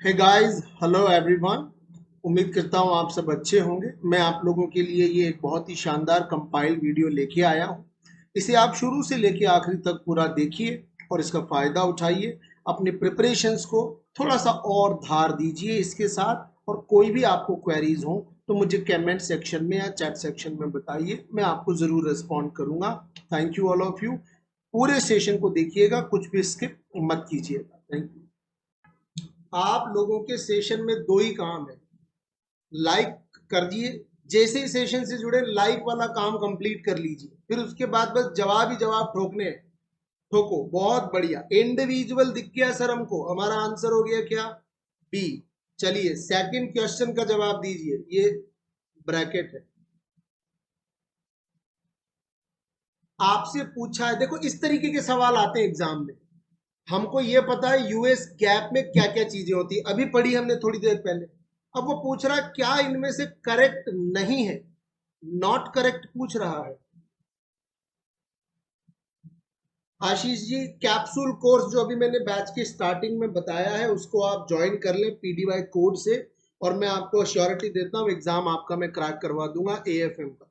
Hey guys, hello everyone. उम्मीद करता हूँ आप सब अच्छे होंगे। मैं आप लोगों के लिए ये एक बहुत ही शानदार कंपाइल वीडियो लेके आया हूँ। इसे आप शुरू से लेके आखिरी तक पूरा देखिए और इसका फ़ायदा उठाइए। अपने प्रिपरेशंस को थोड़ा सा और धार दीजिए इसके साथ, और कोई भी आपको क्वेरीज हो तो मुझे कमेंट सेक्शन में या चैट सेक्शन में बताइए, मैं आपको ज़रूर रिस्पॉन्ड करूँगा। Thank you all of you. पूरे सेशन को देखिएगा, कुछ भी स्किप मत कीजिएगा। Thank you. आप लोगों के सेशन में दो ही काम है। लाइक कर दिए, जैसे ही सेशन से जुड़े लाइक वाला काम कंप्लीट कर लीजिए, फिर उसके बाद बस जवाब ही जवाब ठोकने हैं। ठोको, बहुत बढ़िया। इंडिविजुअल दिख गया सर हमको, हमारा आंसर हो गया क्या? बी। चलिए सेकंड क्वेश्चन का जवाब दीजिए, ये ब्रैकेट है। आपसे पूछा है, देखो इस तरीके के सवाल आते हैं एग्जाम में। हमको ये पता है यूएस गैप में क्या क्या चीजें होती है, अभी पढ़ी हमने थोड़ी देर पहले। अब वो पूछ रहा है क्या इनमें से करेक्ट नहीं है, नॉट करेक्ट पूछ रहा है। आशीष जी, कैप्सूल कोर्स जो अभी मैंने बैच की स्टार्टिंग में बताया है उसको आप ज्वाइन कर लें पीडीवाई कोड से, और मैं आपको श्योरिटी देता हूँ एग्जाम आपका मैं क्रैक करवा दूंगा एएफएम का।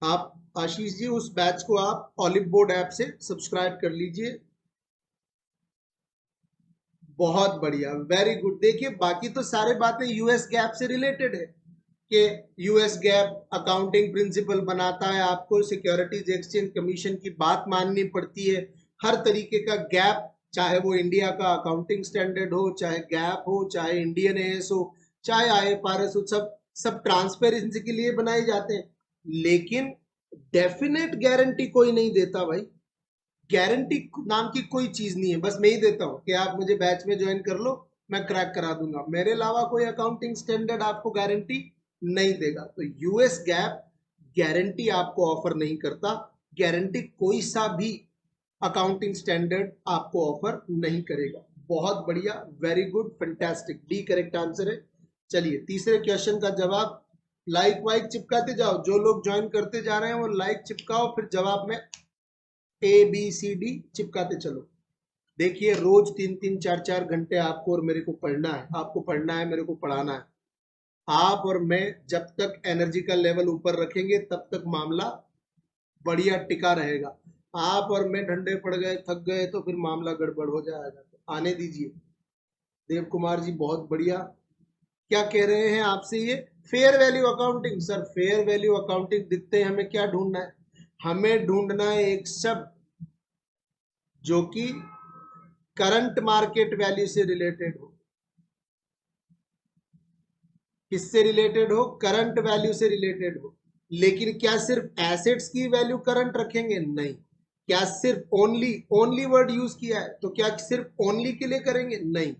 आप आशीष जी उस बैच को आप ऑलिव बोर्ड ऐप से सब्सक्राइब कर लीजिए। बहुत बढ़िया, वेरी गुड। देखिए बाकी तो सारे बातें यूएस गैप से रिलेटेड है कि यूएस गैप अकाउंटिंग प्रिंसिपल बनाता है, आपको सिक्योरिटीज एक्सचेंज कमीशन की बात माननी पड़ती है। हर तरीके का गैप, चाहे वो इंडिया का अकाउंटिंग स्टैंडर्ड हो, चाहे गैप हो, चाहे इंडियन एएस हो, चाहे आईएफआरएस हो, सब सब ट्रांसपेरेंसी के लिए बनाए जाते हैं। लेकिन डेफिनेट गारंटी कोई नहीं देता भाई। गारंटी नाम की कोई चीज नहीं है, बस मैं ही देता हूँ कि आप मुझे बैच में ज्वाइन कर लो, मैं क्रैक करा दूंगा। मेरे अलावा कोई अकाउंटिंग स्टैंडर्ड आपको गारंटी नहीं देगा। तो यूएस गैप गारंटी आपको ऑफर नहीं करता। गारंटी कोई सा भी अकाउंटिंग स्टैंडर्ड आपको ऑफर नहीं करेगा। बहुत बढ़िया, very good, fantastic. D correct answer है। चलिए तीसरे क्वेश्चन का जवाब। लाइक वाइक चिपकाते जाओ, जो लोग ज्वाइन करते जा रहे हैं वो लाइक चिपकाओ, फिर जवाब में ए बी सी डी चिपकाते चलो। देखिए रोज 3-3 4-4 घंटे आपको और मेरे को पढ़ना है, आपको पढ़ना है, मेरे को पढ़ाना है। आप और मैं जब तक एनर्जी का लेवल ऊपर रखेंगे तब तक मामला बढ़िया टिका रहेगा। आप और मैं ठंडे पड़ गए, थक गए तो फिर मामला गड़बड़ हो जाएगा। तो आने दीजिए। देव कुमार जी बहुत बढ़िया। क्या कह रहे हैं आपसे ये? Fair value accounting. Sir fair value accounting दिखते हैं, हमें क्या ढूंढना है? हमें ढूंढना है एक शब्द जो कि करंट मार्केट वैल्यू से रिलेटेड हो। किससे रिलेटेड हो? करंट वैल्यू से रिलेटेड हो। लेकिन क्या सिर्फ एसेट्स की वैल्यू करंट रखेंगे? नहीं। क्या सिर्फ ओनली, ओनली वर्ड यूज किया है, तो क्या सिर्फ ओनली के लिए करेंगे? नहीं।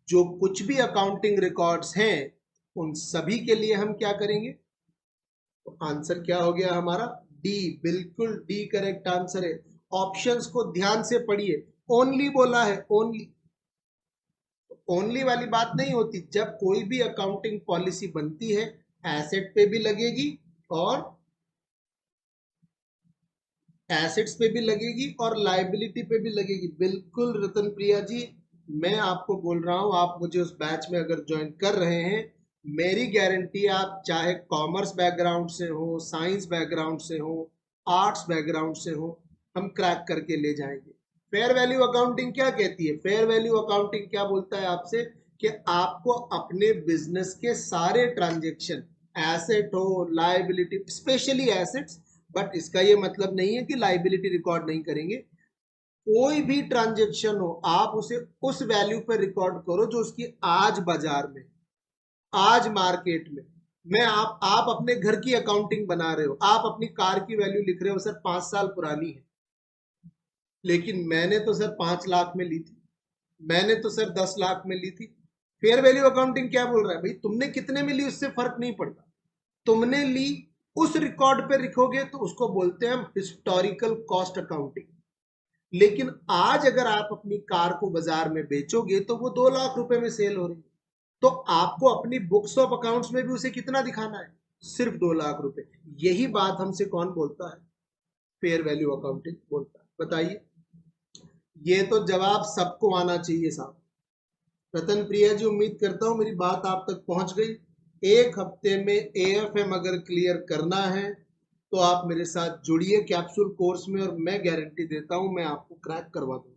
जो कुछ भी अकाउंटिंग रिकॉर्ड्स हैं उन सभी के लिए हम क्या करेंगे? तो आंसर क्या हो गया हमारा? डी। बिल्कुल डी करेक्ट आंसर है। ऑप्शंस को ध्यान से पढ़िए। ओनली बोला है, ओनली। ओनली वाली बात नहीं होती। जब कोई भी अकाउंटिंग पॉलिसी बनती है, एसेट पे भी लगेगी और एसेट्स पे भी लगेगी और लाइबिलिटी पे भी लगेगी। बिल्कुल रतन प्रिया जी, मैं आपको बोल रहा हूं, आप मुझे उस बैच में अगर ज्वाइन कर रहे हैं, मेरी गारंटी, आप चाहे कॉमर्स बैकग्राउंड से हो, साइंस बैकग्राउंड से हो, आर्ट्स बैकग्राउंड से हो, हम क्रैक करके ले जाएंगे। फेयर वैल्यू अकाउंटिंग क्या कहती है? फेयर वैल्यू अकाउंटिंग क्या बोलता है आपसे कि आपको अपने बिजनेस के सारे ट्रांजेक्शन, एसेट हो, लाइबिलिटी, स्पेशली एसेट्स, बट इसका ये मतलब नहीं है कि लाइबिलिटी रिकॉर्ड नहीं करेंगे। कोई भी ट्रांजेक्शन हो आप उसे उस वैल्यू पर रिकॉर्ड करो जो उसकी आज बाजार में, आज मार्केट में। मैं आप अपने घर की अकाउंटिंग बना रहे हो, आप अपनी कार की वैल्यू लिख रहे हो सर 5 साल पुरानी है, लेकिन मैंने तो सर 5 लाख में ली थी, मैंने तो सर 10 लाख में ली थी। फेयर वैल्यू अकाउंटिंग क्या बोल रहा है भाई? तुमने कितने में ली उससे फर्क नहीं पड़ता, तुमने ली उस रिकॉर्ड पे लिखोगे तो उसको बोलते हैं हम हिस्टोरिकल कॉस्ट अकाउंटिंग। लेकिन आज अगर आप अपनी कार को बाजार में बेचोगे तो वो 2 लाख रुपए में सेल हो रही है, तो आपको अपनी बुक्स ऑफ अकाउंट्स में भी उसे कितना दिखाना है? सिर्फ 2 लाख रुपए। यही बात हमसे कौन बोलता है? फेयर वैल्यू अकाउंटिंग बोलता है। बताइए। ये तो जवाब सबको आना चाहिए साहब। रतन प्रिया जी, उम्मीद करता हूं मेरी बात आप तक पहुंच गई। एक हफ्ते में एएफएम अगर क्लियर करना है तो आप मेरे साथ जुड़िए कैप्सूल कोर्स में, और मैं गारंटी देता हूं मैं आपको क्रैक करवा दूंगा।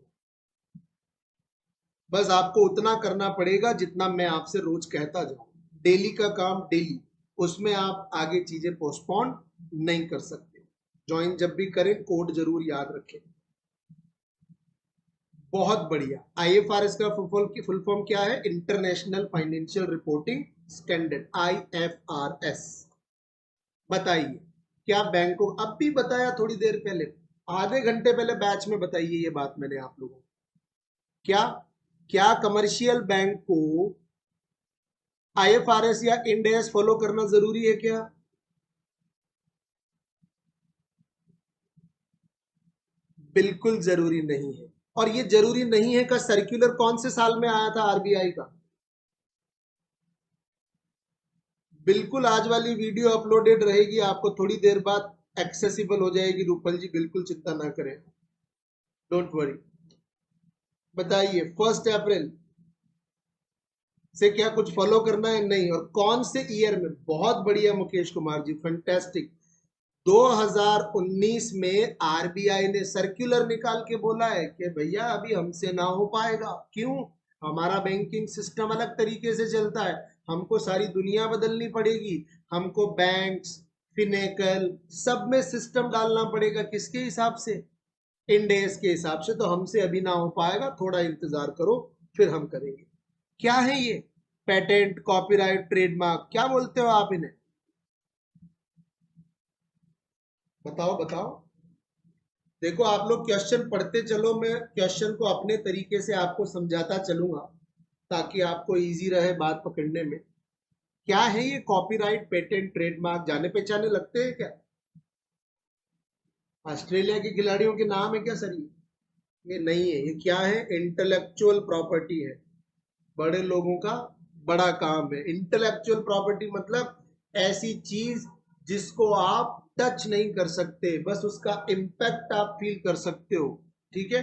बस आपको उतना करना पड़ेगा जितना मैं आपसे रोज कहता जाऊं। डेली का काम डेली, उसमें आप आगे चीजें पोस्टपोन नहीं कर सकते। ज्वाइन जब भी करें कोड जरूर याद रखें। बहुत बढ़िया। आईएफआरएस का फुल फॉर्म क्या है? International financial reporting standard, IFRS. बताइए क्या बैंकों, अब भी बताया थोड़ी देर पहले, आधे घंटे पहले बैच में बताइए ये बात मैंने आप लोगों को। क्या क्या कमर्शियल बैंक को आईएफआरएस या इंड एस फॉलो करना जरूरी है क्या? बिल्कुल जरूरी नहीं है। और ये जरूरी नहीं है का सर्कुलर कौन से साल में आया था आरबीआई का? बिल्कुल आज वाली वीडियो अपलोडेड रहेगी, आपको थोड़ी देर बाद एक्सेसिबल हो जाएगी। रूपल जी बिल्कुल चिंता ना करें, डोंट वरी। बताइए 1 अप्रैल से क्या कुछ फॉलो करना है? नहीं। और कौन से ईयर में? बहुत बढ़िया मुकेश कुमार जी, फैंटास्टिक। 2019 में आरबीआई ने सर्कुलर निकाल के बोला है कि भैया अभी हमसे ना हो पाएगा। क्यों? हमारा बैंकिंग सिस्टम अलग तरीके से चलता है, हमको सारी दुनिया बदलनी पड़ेगी, हमको बैंक्स, फिनेकल सब में सिस्टम डालना पड़ेगा। किसके हिसाब से? इंडेस के हिसाब से। तो हमसे अभी ना हो पाएगा, थोड़ा इंतजार करो फिर हम करेंगे। क्या है ये? पेटेंट, कॉपीराइट, ट्रेडमार्क, क्या बोलते हो आप इन्हें? बताओ बताओ। देखो आप लोग क्वेश्चन पढ़ते चलो, मैं क्वेश्चन को अपने तरीके से आपको समझाता चलूंगा ताकि आपको इजी रहे बात पकड़ने में। क्या है ये कॉपीराइट, पेटेंट, ट्रेडमार्क? जाने पहचाने लगते हैं क्या? ऑस्ट्रेलिया के खिलाड़ियों के नाम है क्या सर ये नहीं है। ये क्या है? इंटेलेक्चुअल प्रॉपर्टी है। बड़े लोगों का बड़ा काम है। इंटेलेक्चुअल प्रॉपर्टी मतलब ऐसी चीज जिसको आप टच नहीं कर सकते, बस उसका इम्पैक्ट आप फील कर सकते हो। ठीक है?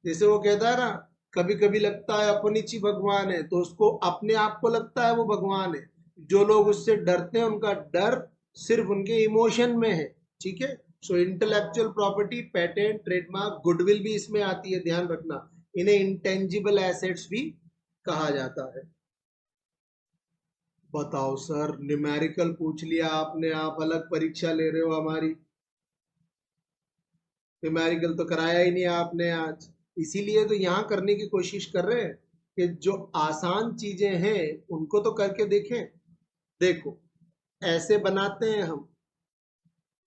जैसे वो कहता है ना, कभी कभी लगता है अपनी ची भगवान है, तो उसको अपने आप को लगता है वो भगवान है। जो लोग उससे डरते हैं उनका डर सिर्फ उनके इमोशन में है। ठीक है? So intellectual property, patent, trademark, goodwill भी इसमें आती है, ध्यान रखना। इन्हें इंटेंजिबल एसेट्स भी कहा जाता है। बताओ सर, न्यूमेरिकल पूछ लिया आपने, आप अलग परीक्षा ले रहे हो हमारी। न्यूमेरिकल तो कराया ही नहीं आपने आज, इसीलिए तो यहाँ करने की कोशिश कर रहे हैं कि जो आसान चीजें हैं उनको तो करके देखें। देखो ऐसे बनाते हैं हम।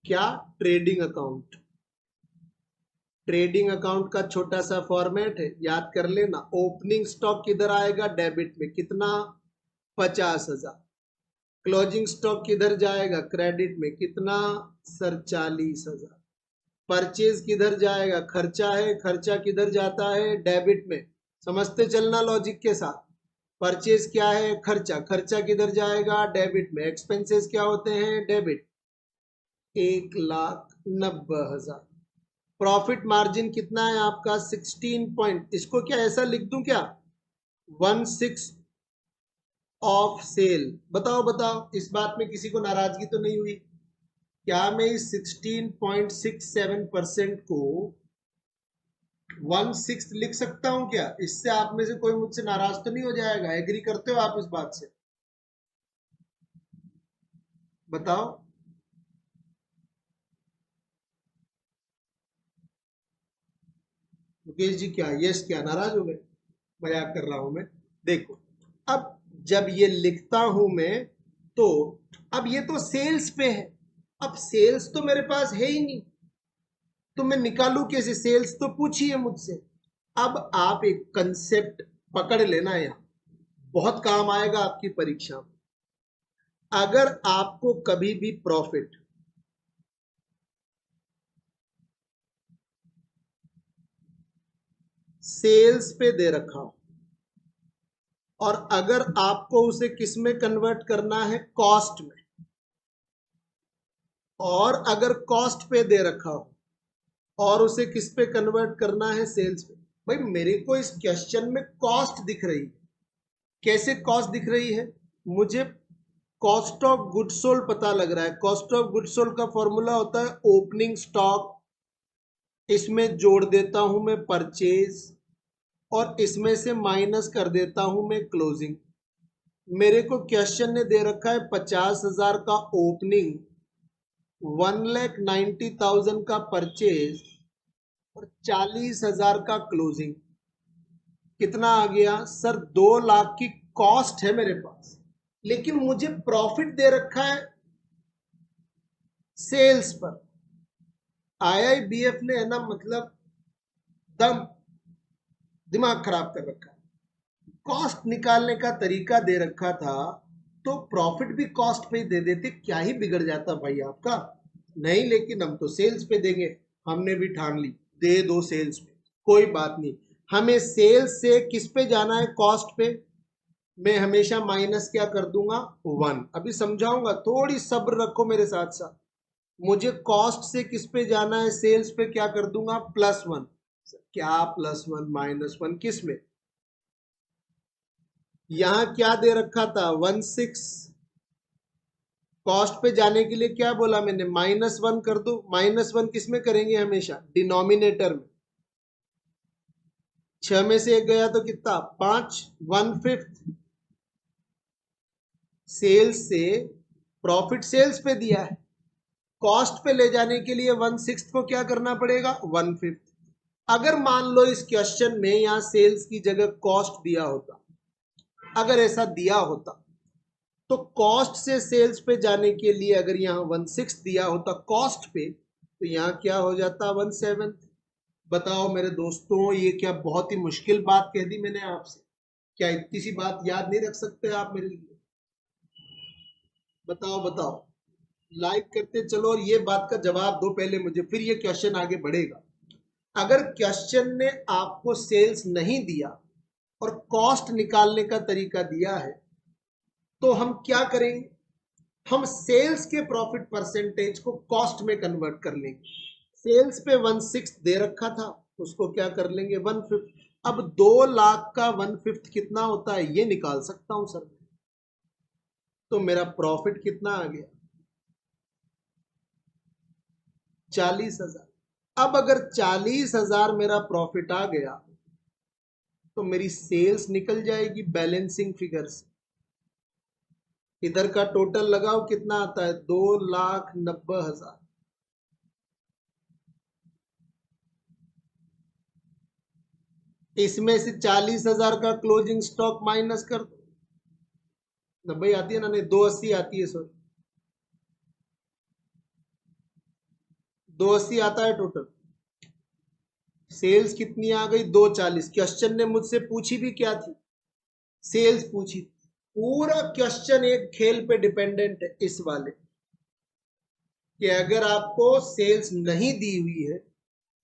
क्या? Trading account. ट्रेडिंग अकाउंट का छोटा सा फॉर्मेट है, याद कर लेना। ओपनिंग स्टॉक किधर आएगा? डेबिट में। कितना? 50,000। क्लोजिंग स्टॉक किधर जाएगा? क्रेडिट में। कितना? सर 40,000। परचेज किधर जाएगा? खर्चा है, खर्चा किधर जाता है? डेबिट में। समझते चलना लॉजिक के साथ। परचेज क्या है? खर्चा। खर्चा किधर जाएगा? डेबिट में। एक्सपेंसेस क्या होते हैं? डेबिट। 1,90,000। प्रॉफिट मार्जिन कितना है आपका? 16 पॉइंट। इसको क्या ऐसा लिख दूं क्या? 1/6 ऑफ सेल। बताओ बताओ, इस बात में किसी को नाराजगी तो नहीं हुई? क्या मैं इस 16.67% को 1/6 लिख सकता हूं क्या? इससे आप में से कोई मुझसे नाराज तो नहीं हो जाएगा? एग्री करते हो आप इस बात से? बताओ। मुकेश जी क्या यस, क्या नाराज हो गए? मजाक कर रहा हूं मैं। देखो अब जब ये लिखता हूं मैं, तो अब ये तो सेल्स पे है। अब सेल्स तो मेरे पास है ही नहीं, तो मैं निकालू कैसे? सेल्स तो पूछिए मुझसे। अब आप एक कंसेप्ट पकड़ लेना, यहाँ बहुत काम आएगा आपकी परीक्षा में। अगर आपको कभी भी प्रॉफिट सेल्स पे दे रखा हो, और अगर आपको उसे किस में कन्वर्ट करना है? कॉस्ट में। और अगर कॉस्ट पे दे रखा हो और उसे किस पे कन्वर्ट करना है? सेल्स पे। भाई मेरे को इस क्वेश्चन में कॉस्ट दिख रही है, कैसे कॉस्ट दिख रही है? मुझे कॉस्ट ऑफ गुड्स सोल्ड पता लग रहा है। कॉस्ट ऑफ गुड्स सोल्ड का फॉर्मूला होता है ओपनिंग स्टॉक, इसमें जोड़ देता हूं मैं परचेज, और इसमें से माइनस कर देता हूं मैं क्लोजिंग। मेरे को क्वेश्चन ने दे रखा है 50,000 का ओपनिंग, 1,90,000 का परचेज और 40,000 का क्लोजिंग। कितना आ गया सर? 2 लाख की कॉस्ट है मेरे पास, लेकिन मुझे प्रॉफिट दे रखा है सेल्स पर। आईआईबीएफ ने है ना, मतलब दम दिमाग खराब कर रखा है। कॉस्ट निकालने का तरीका दे रखा था तो प्रॉफिट भी कॉस्ट पे ही दे देते, क्या ही बिगड़ जाता भाई आपका? नहीं, लेकिन हम तो सेल्स पे देंगे। हमने भी ठान ली, दे दो सेल्स पे, कोई बात नहीं। हमें सेल्स से किस पे जाना है? कॉस्ट पे। मैं हमेशा माइनस क्या कर दूंगा? 1। अभी समझाऊंगा, थोड़ी सब्र रखो मेरे साथ साथ। मुझे कॉस्ट से किस पे जाना है? सेल्स पे क्या कर दूंगा? +1। क्या +1 -1 किस में? यहां क्या दे रखा था? 16। कॉस्ट पे जाने के लिए क्या बोला मैंने? -1 कर दो। -1 किस में करेंगे? हमेशा डिनोमिनेटर में। 6 में से 1 गया तो कितना? 5। 1/5 सेल्स से प्रॉफिट सेल्स पे दिया है, कॉस्ट पे ले जाने के लिए 1/6 को क्या करना पड़ेगा? 1/5। अगर मान लो इस क्वेश्चन में यहां सेल्स की जगह कॉस्ट दिया होता, अगर ऐसा दिया होता तो कॉस्ट से सेल्स पे जाने के लिए अगर यहाँ 1/6 दिया होता कॉस्ट पे, तो यहाँ क्या हो जाता? 1/7। बताओ मेरे दोस्तों, ये क्या बहुत ही मुश्किल बात कह दी मैंने आपसे? क्या इतनी सी बात याद नहीं रख सकते आप मेरे लिए? बताओ बताओ। लाइक करते चलो और ये बात का जवाब दो पहले मुझे, फिर ये क्वेश्चन आगे बढ़ेगा। अगर क्वेश्चन ने आपको सेल्स नहीं दिया और कॉस्ट निकालने का तरीका दिया है, तो हम क्या करेंगे? हम सेल्स के प्रॉफिट परसेंटेज को कॉस्ट में कन्वर्ट कर लेंगे। सेल्स पे 1/6 दे रखा था, उसको क्या कर लेंगे? 1/5। अब 2 लाख का 1/5 कितना होता है ये निकाल सकता हूं सर। तो मेरा प्रॉफिट कितना आ गया? 40,000। अब अगर 40,000 मेरा प्रॉफिट आ गया तो मेरी सेल्स निकल जाएगी बैलेंसिंग फिगर से। इधर का टोटल लगाओ, कितना आता है? 2,90,000। इसमें से 40,000 का क्लोजिंग स्टॉक माइनस कर दो। 90 आती है ना? नहीं, 280 आती है, सॉरी 280 आता है टोटल। सेल्स कितनी आ गई? 240। क्वेश्चन ने मुझसे पूछी भी क्या थी? सेल्स पूछी। पूरा क्वेश्चन एक खेल पे डिपेंडेंट है इस वाले, कि अगर आपको सेल्स नहीं दी हुई है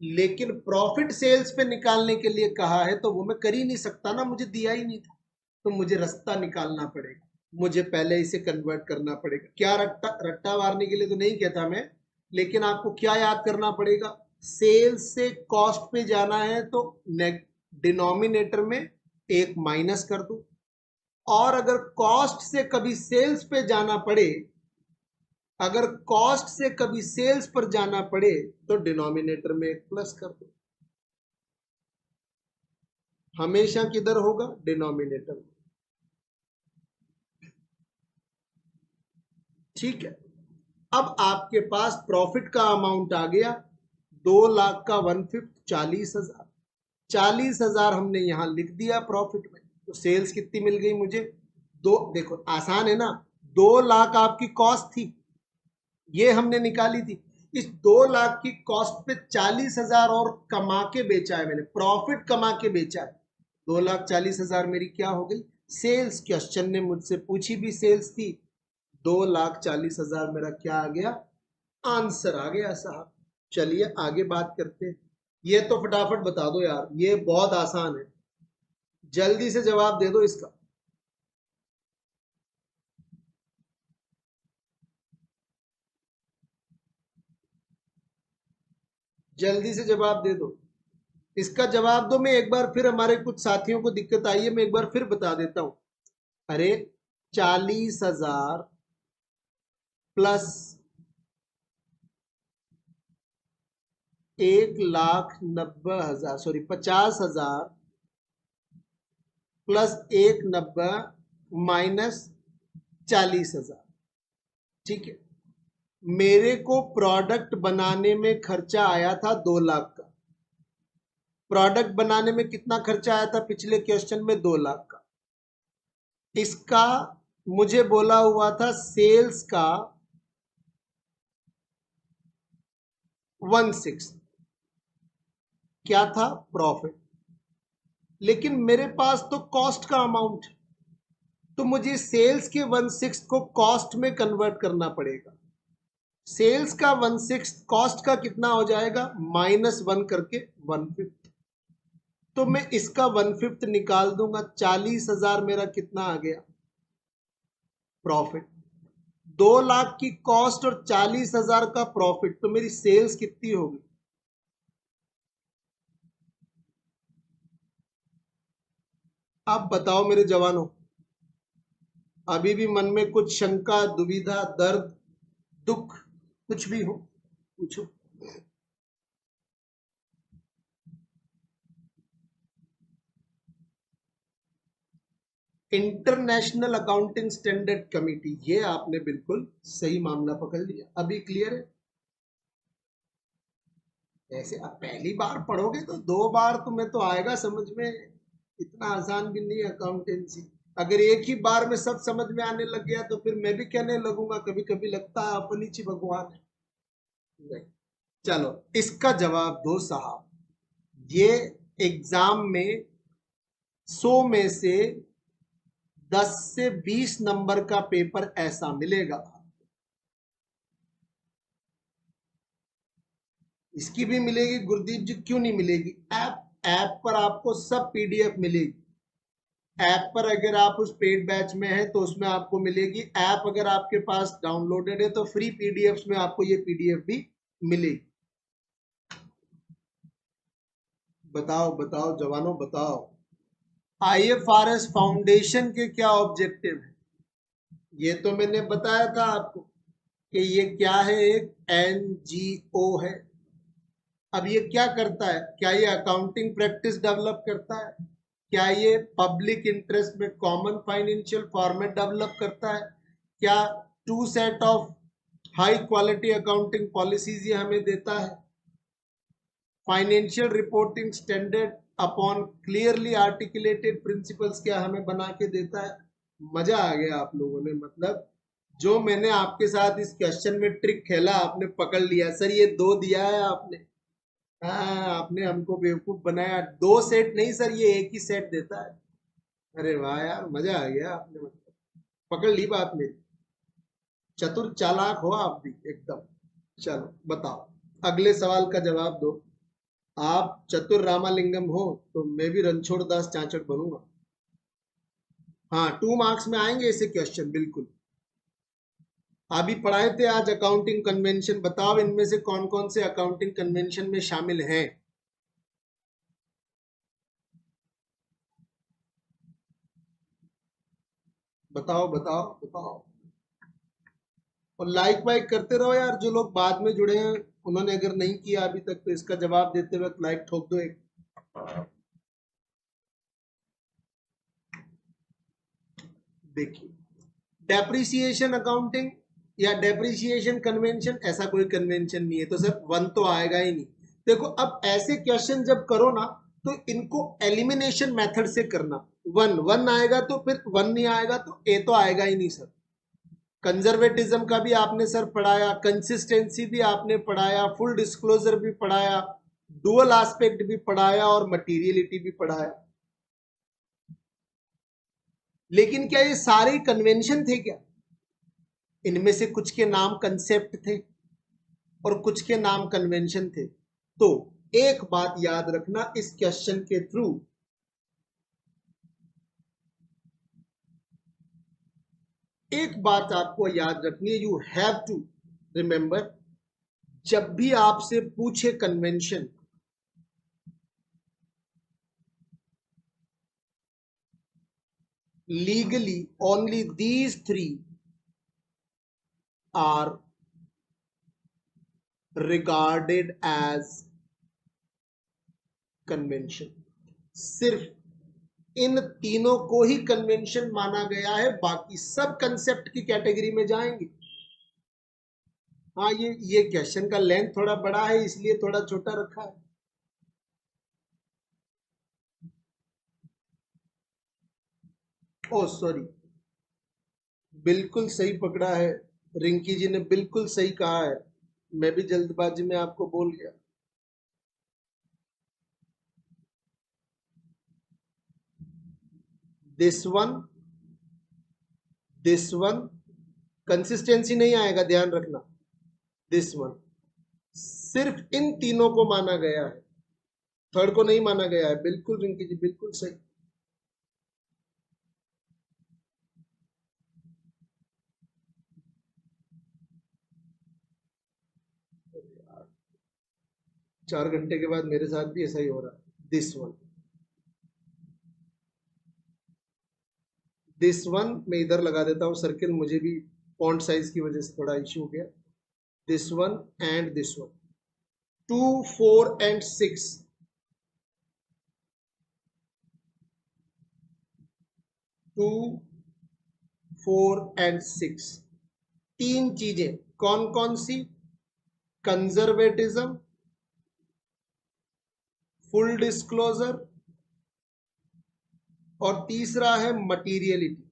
लेकिन प्रॉफिट सेल्स पे निकालने के लिए कहा है, तो वो मैं कर ही नहीं सकता ना, मुझे दिया ही नहीं था। तो मुझे रास्ता निकालना पड़ेगा, मुझे पहले इसे कन्वर्ट करना पड़ेगा। क्या रट्टा रट्टा मारने के लिए तो नहीं कहता मैं, लेकिन आपको क्या याद करना पड़ेगा? सेल्स से कॉस्ट पे जाना है तो डिनोमिनेटर में एक माइनस कर दो, और अगर कॉस्ट से कभी सेल्स पे जाना पड़े, अगर कॉस्ट से कभी सेल्स पर जाना पड़े तो डिनोमिनेटर में एक प्लस कर दो। हमेशा किधर होगा? डिनोमिनेटर में। ठीक है। अब आपके पास प्रॉफिट का अमाउंट आ गया 2 लाख का 1/5, 40,000। 40,000 हमने यहां लिख दिया प्रॉफिट में। तो सेल्स कितनी मिल गई मुझे? दो। देखो आसान है ना, 2 लाख आपकी कॉस्ट थी, ये हमने निकाली थी। इस 2 लाख की कॉस्ट पे 40,000 और कमा के बेचा है मैंने, प्रॉफिट कमा के बेचा है। 2,40,000 मेरी क्या हो गई? सेल्स। क्वेश्चन ने मुझसे पूछी भी सेल्स थी। 2,40,000 मेरा क्या आ गया? आंसर आ गया साहब। चलिए आगे बात करते हैं। ये तो फटाफट बता दो यार, ये बहुत आसान है, जल्दी से जवाब दे दो इसका। जल्दी से जवाब दे दो। इसका जवाब दो। मैं एक बार फिर, हमारे कुछ साथियों को दिक्कत आई है, मैं एक बार फिर बता देता हूं। अरे 40,000 प्लस 1,90,000, सॉरी 50,000 प्लस 1,90 माइनस 40,000। ठीक है, मेरे को प्रोडक्ट बनाने में खर्चा आया था 2 लाख का। प्रोडक्ट बनाने में कितना खर्चा आया था पिछले क्वेश्चन में? 2 लाख का। इसका मुझे बोला हुआ था सेल्स का 1/6 क्या था? प्रॉफिट। लेकिन मेरे पास तो कॉस्ट का अमाउंट, तो मुझे सेल्स के 1/6 को कॉस्ट में कन्वर्ट करना पड़ेगा। सेल्स का 1/6 कॉस्ट का कितना हो जाएगा? -1 करके 1/5। तो मैं इसका 1/5 निकाल दूंगा। 40,000 मेरा कितना आ गया? प्रॉफिट। 2 लाख की कॉस्ट और 40,000 का प्रॉफिट, तो मेरी सेल्स कितनी होगी? आप बताओ मेरे जवानों, अभी भी मन में कुछ शंका, दुविधा, दर्द, दुख कुछ भी हो, पूछो। इंटरनेशनल अकाउंटिंग स्टैंडर्ड कमिटी, ये आपने बिल्कुल सही मामला पकड़ लिया। अभी क्लियर है? ऐसे अब पहली बार पढ़ोगे तो 2 बार तुम्हें तो आएगा समझ में। इतना आसान भी नहीं है अकाउंटेंसी। अगर एक ही बार में सब समझ में आने लग गया तो फिर मैं भी कहने लगूंगा कभी कभी लगता है अपनी ची भगवान है। नहीं। चलो इसका जवाब दो साहब। ये एग्जाम में 100 में से 10 से 20 नंबर का पेपर ऐसा मिलेगा। इसकी भी मिलेगी गुरदीप जी, क्यों नहीं मिलेगी? ऐप पर आपको सब पीडीएफ मिलेगी। ऐप पर अगर आप उस पेड बैच में हैं तो उसमें आपको मिलेगी। ऐप अगर आपके पास डाउनलोडेड है तो फ्री पीडीएफ में आपको ये पीडीएफ भी मिलेगी। बताओ बताओ जवानों बताओ, आईएफआरएस फाउंडेशन के क्या ऑब्जेक्टिव है? ये तो मैंने बताया था आपको कि ये क्या है, एक एनजीओ है। अब ये क्या करता है? क्या ये अकाउंटिंग प्रैक्टिस डेवलप करता है? क्या ये पब्लिक इंटरेस्ट में कॉमन फाइनेंशियल फॉर्मेट डेवलप करता है? क्या 2 set of high quality accounting policies ये हमें देता है? Financial reporting standard upon clearly articulated principles क्या हमें बना के देता है? मजा आ गया आप लोगों ने, मतलब जो मैंने आपके साथ इस क्वेश्चन में ट्रिक खेला आपने पकड़ लिया। सर ये 2 दिया है आपने, हाँ आपने हमको बेवकूफ बनाया। 2 सेट नहीं सर, ये एक ही सेट देता है। अरे वाह यार, मजा आ गया, आपने मतलब पकड़ ली बात मेरी। चतुर चालाक हो आप भी एकदम। चलो बताओ, अगले सवाल का जवाब दो। आप चतुर रामालिंगम हो तो मैं भी रणछोड़ दास चांचड़ बनूंगा। हाँ 2 मार्क्स में आएंगे ऐसे क्वेश्चन बिल्कुल। अभी पढ़ाए थे आज अकाउंटिंग कन्वेंशन, बताओ इनमें से कौन कौन से अकाउंटिंग कन्वेंशन में शामिल हैं? बताओ बताओ बताओ। और लाइक वाइक करते रहो यार, जो लोग बाद में जुड़े हैं उन्होंने अगर नहीं किया अभी तक तो इसका जवाब देते वक्त लाइक ठोक दो एक। देखिए, डेप्रिसिएशन अकाउंटिंग या डेप्रिसिएशन कन्वेंशन, ऐसा कोई कन्वेंशन नहीं है, तो सर 1 तो आएगा ही नहीं। देखो अब ऐसे क्वेश्चन जब करो ना तो इनको एलिमिनेशन मेथड से करना। 1 आएगा तो फिर 1 नहीं आएगा तो ए तो आएगा ही नहीं सर। कंजर्वेटिज्म का भी आपने सर पढ़ाया, कंसिस्टेंसी भी आपने पढ़ाया, फुल डिस्क्लोजर भी पढ़ाया, डुअल एस्पेक्ट भी पढ़ाया और मटीरियलिटी भी पढ़ाया। लेकिन क्या ये सारे कन्वेंशन थे क्या? इनमें से कुछ के नाम कंसेप्ट थे और कुछ के नाम कन्वेंशन थे। तो एक बात याद रखना इस क्वेश्चन के थ्रू, एक बात आपको याद रखनी है, यू हैव टू रिमेंबर, जब भी आपसे पूछे convention, legally only these three are regarded as convention. सिर्फ इन तीनों को ही कन्वेंशन माना गया है, बाकी सब कंसेप्ट की कैटेगरी में जाएंगे। हाँ, ये क्वेश्चन का लेंथ थोड़ा बड़ा है इसलिए थोड़ा छोटा रखा है। ओ सॉरी, बिल्कुल सही पकड़ा है, रिंकी जी ने बिल्कुल सही कहा है, मैं भी जल्दबाजी में आपको बोल गया। दिस वन कंसिस्टेंसी नहीं आएगा, ध्यान रखना। दिस वन सिर्फ इन तीनों को माना गया है, थर्ड को नहीं माना गया है। बिल्कुल रिंकी जी, बिल्कुल सही। चार घंटे के बाद मेरे साथ भी ऐसा ही हो रहा है। दिस वन मैं इधर लगा देता हूँ सर्किल, मुझे भी फॉन्ट साइज की वजह से थोड़ा इश्यू हो गया। This one and this one, 2, 4 and 6, 2, 4 and 6, तीन चीजें कौन कौन सी? कंजर्वेटिज्म, फुल डिस्क्लोजर और तीसरा है मटीरियलिटी।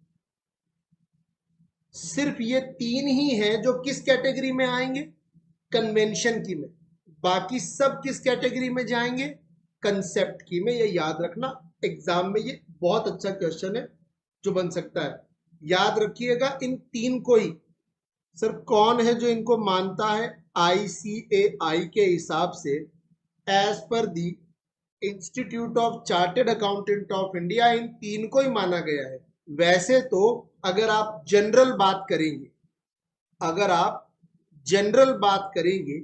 सिर्फ ये तीन ही हैं जो किस कैटेगरी में आएंगे? कन्वेंशन की में। बाकी सब किस कैटेगरी में जाएंगे? कंसेप्ट की में। ये याद रखना, एग्जाम में ये बहुत अच्छा क्वेश्चन है जो बन सकता है। याद रखिएगा इन तीन को ही। सर कौन है जो इनको मानता है? ICAI के हिसाब से, as per the institute of chartered accountant of India, इन तीन को ही माना गया है। वैसे तो अगर आप जनरल बात करेंगे, अगर आप जनरल बात करेंगे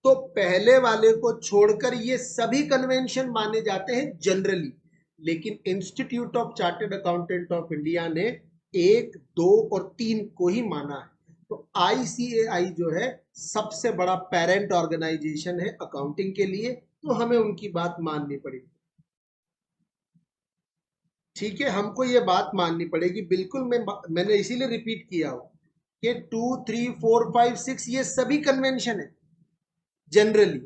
तो पहले वाले को छोड़कर ये सभी कन्वेंशन माने जाते हैं जनरली, लेकिन institute of chartered accountant of India ने 1, 2 और 3 को ही माना है। तो ICAI जो है सबसे बड़ा पेरेंट ऑर्गेनाइजेशन है अकाउंटिंग के लिए, तो हमें उनकी बात माननी पड़ेगी। ठीक है, हमको ये बात माननी पड़ेगी बिल्कुल। मैंने इसीलिए रिपीट किया हो कि 2, 3, 4, 5, 6 ये सभी कन्वेंशन है जनरली,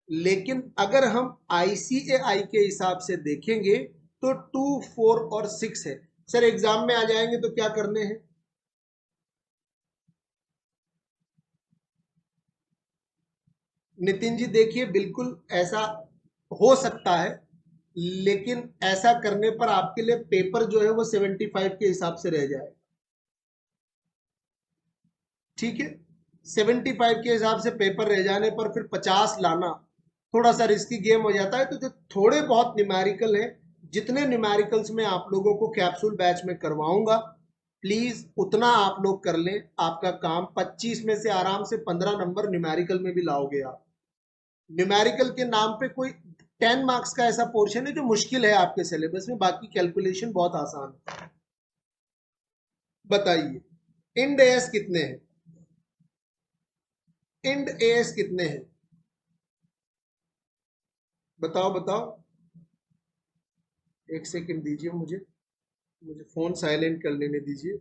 लेकिन अगर हम ICAI के हिसाब से देखेंगे तो 2, 4 और 6 है। सर एग्जाम में आ जाएंगे तो क्या करने हैं? नितिन जी देखिए, बिल्कुल ऐसा हो सकता है, लेकिन ऐसा करने पर आपके लिए पेपर जो है वो 75 के हिसाब से रह जाएगा। ठीक है, 75 के हिसाब से पेपर रह जाने पर फिर 50 लाना थोड़ा सा रिस्की गेम हो जाता है। तो जो थोड़े बहुत न्यूमेरिकल है, जितने न्यूमेरिकल्स में आप लोगों को कैप्सूल बैच में करवाऊंगा, प्लीज उतना आप लोग कर लें। आपका काम 25 में से आराम से 15 नंबर न्यूमेरिकल में भी लाओगे आप। न्यूमेरिकल के नाम पे कोई 10 मार्क्स का ऐसा पोर्शन है जो मुश्किल है आपके सिलेबस में, बाकी कैलकुलेशन बहुत आसान है। बताइए इंड एस कितने हैं? इंड एस कितने हैं? बताओ बताओ। एक सेकंड दीजिए, मुझे मुझे फोन साइलेंट कर लेने दीजिए।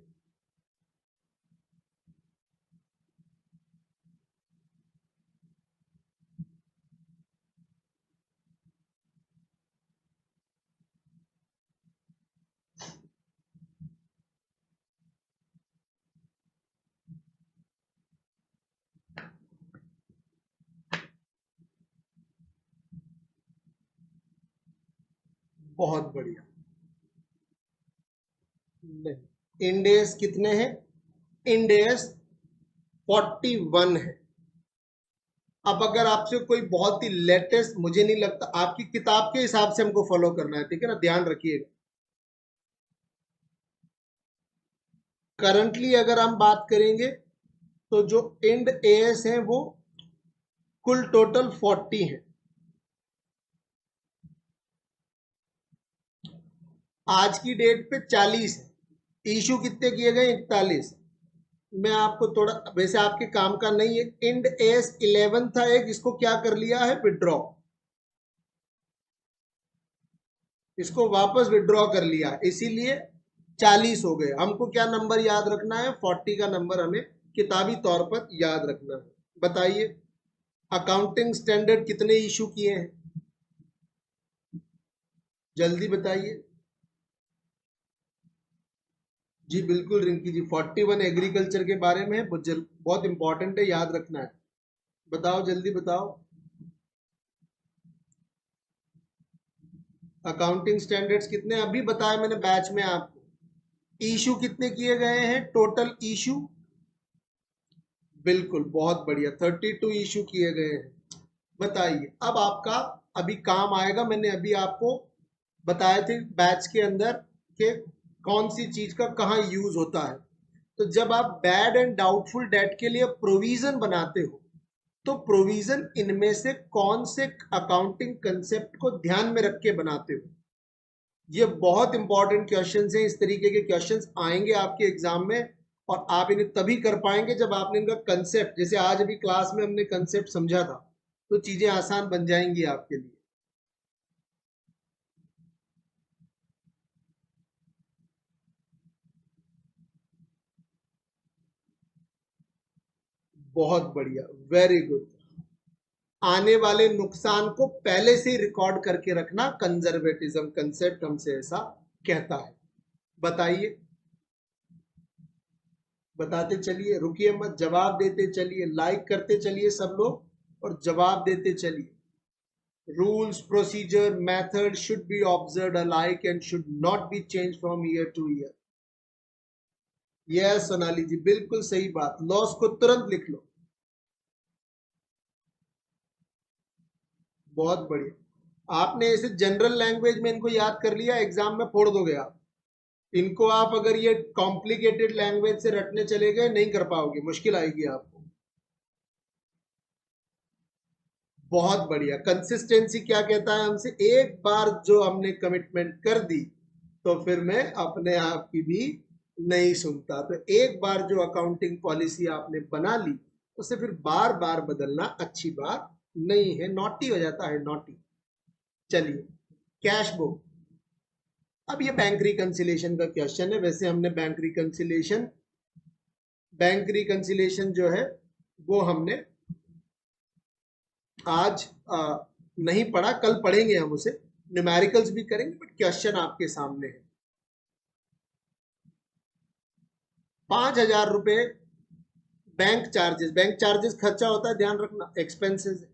बहुत बढ़िया। नहीं, इंडेस कितने हैं? इंडेस 41 है। अब अगर आपसे कोई बहुत ही लेटेस्ट, मुझे नहीं लगता, आपकी किताब के हिसाब से हमको फॉलो करना है, ठीक है ना, ध्यान रखिएगा। करंटली अगर हम बात करेंगे तो जो इंड एएस है वो कुल टोटल 40 है। आज की डेट पे 40 है। इशू कितने किए गए? 41। मैं आपको थोड़ा, वैसे आपके काम का नहीं है, इंड एस 11 था एक, इसको क्या कर लिया है? विड्रॉ, इसको वापस विड्रॉ कर लिया, इसीलिए 40 हो गए। हमको क्या नंबर याद रखना है? 40 का नंबर हमें किताबी तौर पर याद रखना है। बताइए अकाउंटिंग स्टैंडर्ड कितने इशू किए हैं? जल्दी बताइए। जी बिल्कुल रिंकी जी, 41 एग्रीकल्चर के बारे में है, बहुत इंपॉर्टेंट है, याद रखना है। बताओ जल्दी बताओ। अकाउंटिंग स्टैंडर्ड्स कितने अभी बताया मैंने बैच में आपको। इशू कितने किए गए हैं टोटल इशू? बिल्कुल, बहुत बढ़िया, 32 इशू किए गए हैं। बताइए अब आपका अभी काम आएगा, मैंने अभी आपको बताए थे बैच के अंदर कि कौन सी चीज का कहाँ यूज होता है। तो जब आप बैड एंड डाउटफुल डेट के लिए प्रोविजन बनाते हो, तो प्रोविजन इनमें से कौन से अकाउंटिंग कंसेप्ट को ध्यान में रख के बनाते हो? ये बहुत इंपॉर्टेंट क्वेश्चंस हैं, इस तरीके के क्वेश्चंस आएंगे आपके एग्जाम में, और आप इन्हें तभी कर पाएंगे जब आपने इनका कंसेप्ट, जैसे आज अभी क्लास में हमने कंसेप्ट समझा था, तो चीजें आसान बन जाएंगी आपके लिए। बहुत बढ़िया, वेरी गुड। आने वाले नुकसान को पहले से ही रिकॉर्ड करके रखना कंजर्वेटिज्म कंसेप्ट हमसे ऐसा कहता है। बताइए, बताते चलिए, रुकिए मत, जवाब देते चलिए, लाइक करते चलिए सब लोग और जवाब देते चलिए। Rules procedure method should be observed alike and should not be change from year to year. Yes Sonali ji, बिल्कुल सही बात, लॉस को तुरंत लिख लो। बहुत बढ़िया, आपने ऐसे जनरल लैंग्वेज में इनको याद कर लिया, एग्जाम में फोड़ दोगे आप इनको। आप अगर ये कॉम्प्लिकेटेड लैंग्वेज से रटने चले गए नहीं कर पाओगे, मुश्किल आएगी आपको। बहुत बढ़िया, कंसिस्टेंसी क्या कहता है हमसे? एक बार जो हमने कमिटमेंट कर दी तो फिर मैं अपने आप की भी नहीं सुनता। तो एक बार जो अकाउंटिंग पॉलिसी आपने बना ली, उसे फिर बार बार बदलना अच्छी बात नहीं है, नॉटी हो जाता है, नॉटी। चलिए, कैश बुक। अब ये बैंक रिकंसिलेशन का क्वेश्चन है। वैसे हमने बैंक रिकंसिलेशन जो है वो हमने आज नहीं पढ़ा, कल पढ़ेंगे हम उसे, न्यूमेरिकल्स भी करेंगे, बट क्वेश्चन आपके सामने है। 5,000 रुपए बैंक चार्जेस खर्चा होता है, ध्यान रखना, एक्सपेंसेस।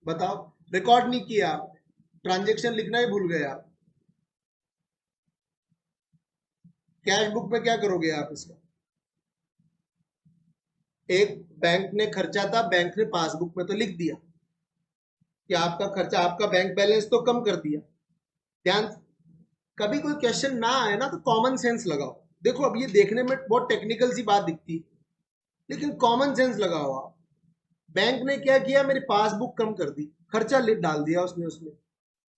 बताओ, रिकॉर्ड नहीं किया आप, ट्रांजेक्शन लिखना ही भूल गए आप, कैश बुक में क्या करोगे आप इसका? एक बैंक ने खर्चा था, बैंक ने पासबुक में तो लिख दिया कि आपका खर्चा, आपका बैंक बैलेंस तो कम कर दिया। ध्यान, कभी कोई क्वेश्चन ना आए ना तो कॉमन सेंस लगाओ। देखो अब ये देखने में बहुत टेक्निकल सी बात दिखती, लेकिन कॉमन सेंस लगाओ आप। बैंक ने क्या किया, मेरी पासबुक कम कर दी, खर्चा डाल दिया उसने उसमें,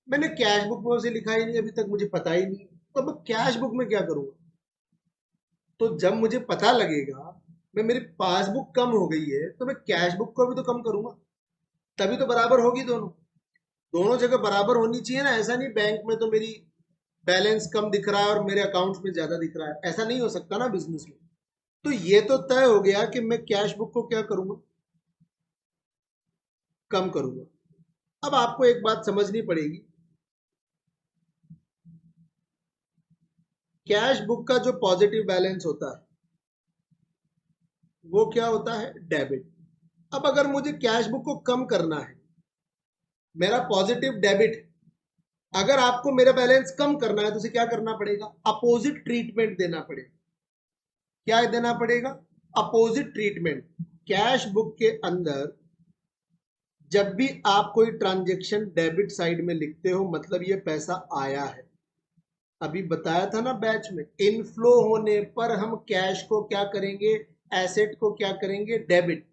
मैंने कैश बुक में उसे लिखा ही नहीं, अभी तक मुझे पता ही नहीं, तो मैं कैश बुक में क्या करूंगा? तो जब मुझे पता लगेगा, मैं मेरी पासबुक कम हो गई है, तो मैं कैश बुक को भी तो कम करूंगा, तभी तो बराबर होगी दोनों। दोनों जगह बराबर होनी चाहिए ना। ऐसा नहीं बैंक में तो मेरी बैलेंस कम दिख रहा है और मेरे अकाउंट में ज्यादा दिख रहा है, ऐसा नहीं हो सकता ना बिजनेस में। तो ये तो तय हो गया कि मैं कैश बुक को क्या करूंगा? कम करूंगा। अब आपको एक बात समझनी पड़ेगी, कैश बुक का जो पॉजिटिव बैलेंस होता है वो क्या होता है? डेबिट। अब अगर मुझे कैश बुक को कम करना है, मेरा पॉजिटिव डेबिट, अगर आपको मेरा बैलेंस कम करना है तो उसे क्या करना पड़ेगा? अपोजिट ट्रीटमेंट देना पड़ेगा। क्या देना पड़ेगा? Opposite treatment. कैश बुक के अंदर जब भी आप कोई ट्रांजेक्शन डेबिट साइड में लिखते हो, मतलब ये पैसा आया है। अभी बताया था ना बैच में, इनफ्लो होने पर हम कैश को क्या करेंगे? एसेट को क्या करेंगे? डेबिट।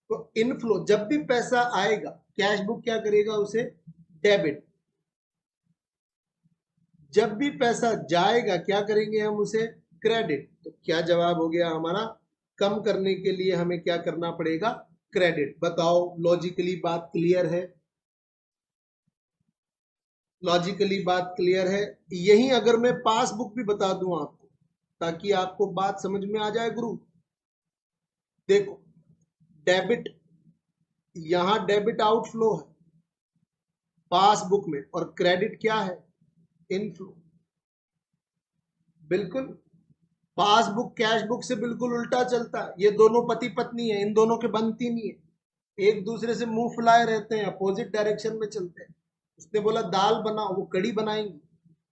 तो इनफ्लो, जब भी पैसा आएगा कैश बुक क्या करेगा? उसे डेबिट। जब भी पैसा जाएगा क्या करेंगे हम उसे? क्रेडिट। तो क्या जवाब हो गया हमारा? कम करने के लिए हमें क्या करना पड़ेगा? क्रेडिट। बताओ, लॉजिकली बात क्लियर है? लॉजिकली बात क्लियर है? यही अगर मैं पासबुक भी बता दूं आपको ताकि आपको बात समझ में आ जाए गुरु। देखो, डेबिट, यहां डेबिट आउटफ्लो है पासबुक में, और क्रेडिट क्या है? इनफ्लो। बिल्कुल, पासबुक कैश बुक से बिल्कुल उल्टा चलता है। ये दोनों पति पत्नी है, इन दोनों के बनती नहीं है, एक दूसरे से मुंह फुलाए रहते हैं, अपोजिट डायरेक्शन में चलते हैं। उसने बोला दाल बनाओ, वो कड़ी बनाएंगी।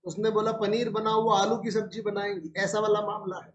उसने बोला पनीर बनाओ, वो आलू की सब्जी बनाएंगी। ऐसा वाला मामला है।